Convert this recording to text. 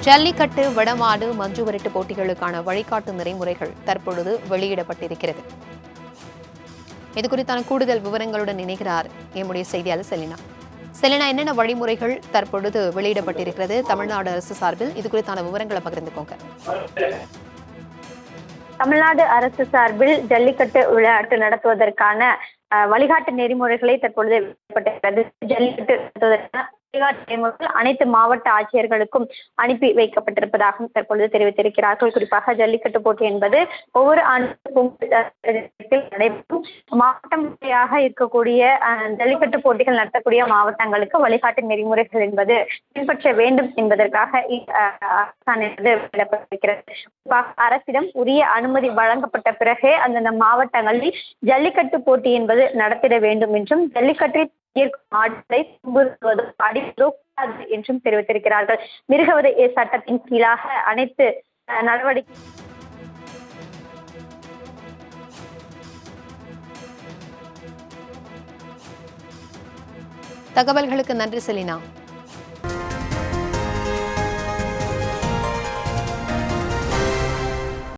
ஜல்லிக்கட்டு, வடமாடு, மஞ்சுவிரட்டு போட்டிகளுக்கான வழிகாட்டு நெறிமுறைகள் தற்பொழுது வெளியிடப்பட்டிருக்கிறது. இதுகுறித்தான கூடுதல் விவரங்களுடன் இணைகிறார் எம்முடைய செய்தியாளர் செலினா. செலினா, என்னென்ன வழிமுறைகள் தற்பொழுது வெளியிடப்பட்டிருக்கிறது தமிழ்நாடு அரசு சார்பில்? இது குறித்தான விவரங்களை பகிர்ந்துக்கோங்க. தமிழ்நாடு அரசு சார்பில் ஜல்லிக்கட்டு விளையாட்டு நடத்துவதற்கான வழிகாட்டு நெறிமுறைகளை தற்பொழுது வெளியிடப்பட்டிருக்கிறது. ஜல்லிக்கட்டு நடத்துவதற்கான வழிகாட்டு நெறிமுறைகள் அனைத்து மாவட்ட ஆட்சியர்களுக்கும் அனுப்பி வைக்கப்பட்டிருப்பதாகவும் தற்பொழுது தெரிவித்திருக்கிறார்கள். குறிப்பாக ஜல்லிக்கட்டு போட்டி என்பது ஒவ்வொரு ஆண்டும் நடைபெறும். மாவட்டம் முறையாக இருக்கக்கூடிய ஜல்லிக்கட்டு போட்டிகள் நடத்தக்கூடிய மாவட்டங்களுக்கு வழிகாட்டு நெறிமுறைகள் என்பது பின்பற்ற வேண்டும் என்பதற்காக வெளியிடப்பட்டிருக்கிறது. அரசிடம் உரிய அனுமதி வழங்கப்பட்ட பிறகே அந்தந்த மாவட்டங்களில் ஜல்லிக்கட்டு போட்டி என்பது நடத்திட வேண்டும் என்றும் ஜல்லிக்கட்டில் ஆடுகளை துன்புறுத்துவதோ அடிப்பதோ கூடாது என்றும் தெரிவித்திருக்கிறார்கள். மிருகவதை சட்டத்தின் கீழாக அனைத்து நடவடிக்கை தகவல்களுக்கு நன்றி செலினா.